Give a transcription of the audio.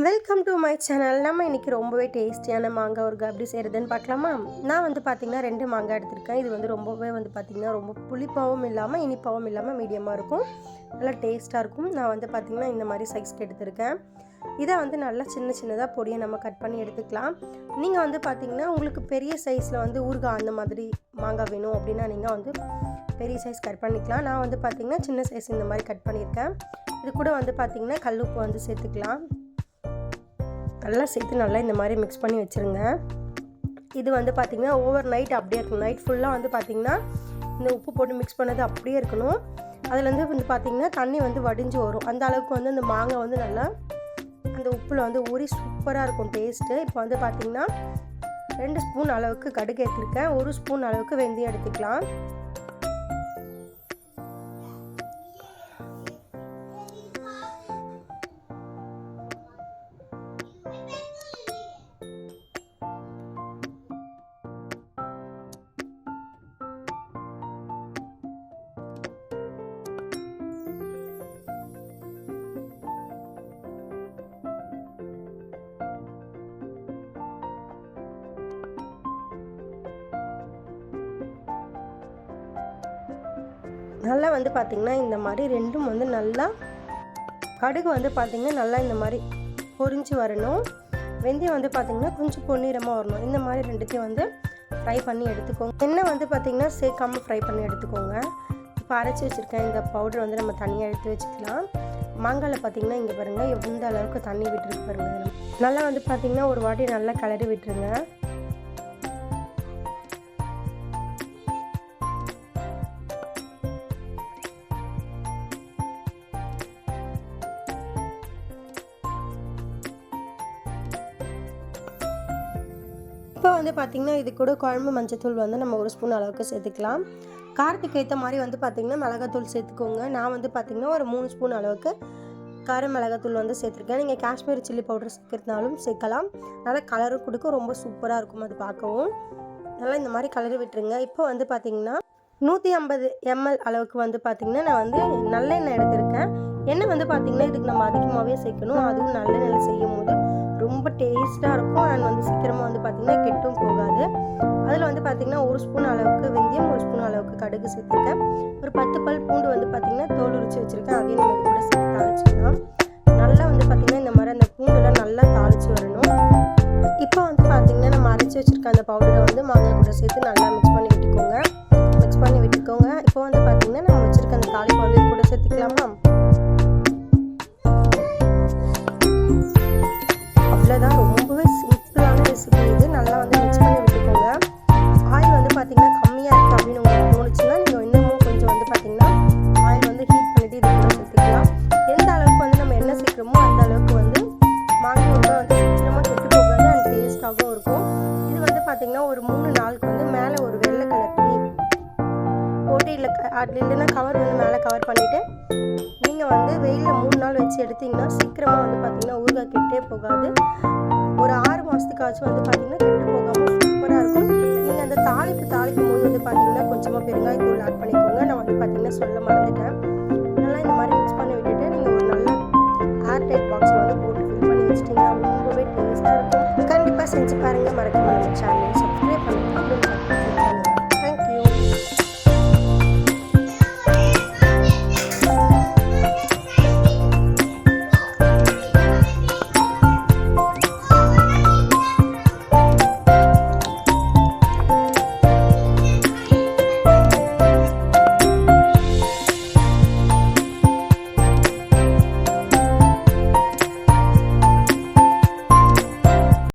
Welcome to my channel. நம்ம இன்றைக்கி ரொம்பவே டேஸ்டியான மாங்காய் ஊறுகாய் எப்படி செய்கிறதுன்னு பார்க்கலாமா? நான் பார்த்திங்கன்னா 2 மாங்காய் எடுத்திருக்கேன். இது ரொம்பவே பார்த்திங்கன்னா ரொம்ப புளிப்பாகவும் இல்லாமல் இனிப்பாகவும் இல்லாமல் மீடியமாக இருக்கும். நல்லா டேஸ்ட்டாக இருக்கும். நான் பார்த்திங்கன்னா இந்த மாதிரி சைஸ்க்கு எடுத்திருக்கேன். இதை நல்லா சின்னதாக பொடியை நம்ம கட் பண்ணி எடுத்துக்கலாம். நீங்கள் பார்த்திங்கன்னா உங்களுக்கு பெரிய சைஸில் ஊறுகாய் அந்த மாதிரி மாங்காய் வேணும் அப்படின்னா நீங்கள் பெரிய சைஸ் கட் பண்ணிக்கலாம். நான் பார்த்திங்கன்னா சின்ன சைஸ் இந்த மாதிரி கட் பண்ணியிருக்கேன். இது கூட பார்த்திங்கன்னா கல்லுப்பு சேர்த்துக்கலாம். நல்லா சேர்த்து நல்லா இந்த மாதிரி மிக்ஸ் பண்ணி வச்சுருங்க. இது பார்த்திங்கன்னா ஓவர் நைட் அப்படியே இருக்கணும். நைட் ஃபுல்லாக பார்த்திங்கன்னா இந்த உப்பு போட்டு மிக்ஸ் பண்ணது அப்படியே இருக்கணும். அதுலேருந்து பார்த்திங்கன்னா தண்ணி வடிஞ்சு வரும். அந்த அளவுக்கு அந்த மாங்காய் நல்லா அந்த உப்பில் ஊறி சூப்பராக இருக்கும் டேஸ்ட்டு. இப்போ பார்த்திங்கன்னா 2 ஸ்பூன் அளவுக்கு கடுகு எடுத்துருக்கேன். 1 ஸ்பூன் அளவுக்கு வெந்தயம் எடுத்துக்கலாம். நல்லா பார்த்திங்கன்னா இந்த மாதிரி ரெண்டும் நல்லா கடுகு பார்த்திங்கன்னா நல்லா இந்த மாதிரி பொரிஞ்சு வரணும். வெந்தயம் பார்த்திங்கன்னா கொஞ்சம் பொன்னிறமாக வரணும். இந்த மாதிரி ரெண்டுத்தையும் ஃப்ரை பண்ணி எடுத்துக்கோங்க. எண்ணெய் பார்த்திங்கன்னா சேர்க்காமல் ஃப்ரை பண்ணி எடுத்துக்கோங்க. இப்போ அரைச்சி வச்சுருக்கேன் இந்த பவுடர் நம்ம தனியாக எடுத்து வச்சுக்கலாம். மாங்காயில் பார்த்திங்கன்னா இங்கே பாருங்கள் எந்த அளவுக்கு தண்ணி விட்டுருக்கு பாருங்கள். நல்லா பார்த்திங்கன்னா ஒரு வாட்டி நல்லா கிளறி விட்டுருங்க. இப்போ பார்த்திங்கன்னா இது கூட குழம்பு மஞ்சத்தூள் நம்ம 1 ஸ்பூன் அளவுக்கு சேர்த்துக்கலாம். காரத்துக்கு ஏற்ற மாதிரி பார்த்திங்கன்னா மிளகாத்தூள் சேர்த்துக்கோங்க. நான் பார்த்திங்கன்னா ஒரு 3 ஸ்பூன் அளவுக்கு கார மிளகாத்தூள் சேர்த்துருக்கேன். நீங்கள் காஷ்மீரி சில்லி பவுடர் சேர்க்கறதுனாலும் சேர்க்கலாம். நல்லா கலரும் கொடுக்கும். ரொம்ப சூப்பராக இருக்கும் அது பார்க்கவும். நல்லா இந்த மாதிரி கலரி விட்டுருங்க. இப்போ பார்த்திங்கன்னா 150 ml அளவுக்கு பார்த்திங்கன்னா நான் நல்லெண்ணெய் எடுத்திருக்கேன். எண்ணெய் பார்த்திங்கன்னா இதுக்கு நம்ம அதிகமாகவே சேர்க்கணும். அதுவும் நல்லெண்ணெயில் செய்யும் போது ரொம்ப டேஸ்ட்டாக இருக்கும். அண்ட் சீக்கிரமாக பார்த்திங்கன்னா கெட்டும் போகாது. அதில் பார்த்திங்கன்னா 1 ஸ்பூன் அளவுக்கு வெந்தயம், 1 ஸ்பூன் அளவுக்கு கடுகு சேர்த்துருக்கேன். ஒரு 10 பல் பூண்டு பார்த்திங்கன்னா தோல் உரிச்சு வச்சுருக்கேன். அதையும் நம்ம இது கூட சேர்த்து தாளிச்சிக்கலாம். நல்லா பார்த்திங்கன்னா இந்த மாதிரி அந்த பூண்டுலாம் நல்லா தாளித்து வரணும். இப்போ பார்த்திங்கன்னா நம்ம அரைச்சி வச்சுருக்க அந்த பவுடரை மாங்காய் கூட சேர்த்து நல்லா மிக்ஸ் பண்ணி விட்டுக்கோங்க. இப்போ பார்த்திங்கன்னா நம்ம வச்சுருக்க அந்த தாளிப்பை இது கூட சேர்த்துக்கலாமா? அவ்வளோதான். ரொம்பவே சிம்பிளான ரெசிபி இது. நல்லா மிக்ஸ் பண்ணி விட்டுக்கோங்க. ஆயில் பார்த்திங்கன்னா கம்மியாக இருக்குது அப்படின்னு உங்களுக்கு தோணுச்சுன்னா நீங்கள் இன்னமும் கொஞ்சம் பார்த்திங்கன்னா ஆயில் ஹீட் பண்ணிவிட்டு இது கூட சேர்த்துக்கலாம். எந்த அளவுக்கு நம்ம எண்ணெய் சேர்க்குறோமோ அந்த அளவுக்கு மாங்காய் சீக்கிரமாக கெட்டு போகாது அண்ட் டேஸ்ட்டாகவும் இருக்கும். இது பார்த்திங்கன்னா ஒரு 3 நாளுக்கு மேலே ஒரு வெள்ளை கலர் துணி போட்டு இல்லைன்னா கவர் மேலே கவர் பண்ணிவிட்டு நீங்கள் வெயிலில் 3 நாள் வச்சு எடுத்திங்கன்னா சீக்கிரமாக பார்த்திங்கன்னா ஊறுகாய் கெட்டே போகாது. ஒரு 6 மாதத்துக்காச்சும் பார்த்திங்கன்னா கெட்டு போகாமல் சூப்பராக இருக்கும். நீங்கள் அந்த தாளிக்கும் போது பார்த்திங்கன்னா கொஞ்சமாக பெருங்காயத்தூள் ஆட் பண்ணிக்கோங்க. நான் பார்த்திங்கன்னா சொல்ல மறந்துட்டேன். நல்லா இந்த மாதிரி மிக்ஸ் பண்ணி விட்டுட்டு நீங்கள் ஒரு நல்ல ஏர் டைட் பாக்ஸில் போட்டு ஃபில் பண்ணி வச்சிட்டிங்கன்னா ரொம்பவே டேஸ்ட்டாக இருக்கும். கண்டிப்பாக செஞ்சு பாருங்கள். மறக்காம நம்ம சேனல் சப்ஸ்கிரைப்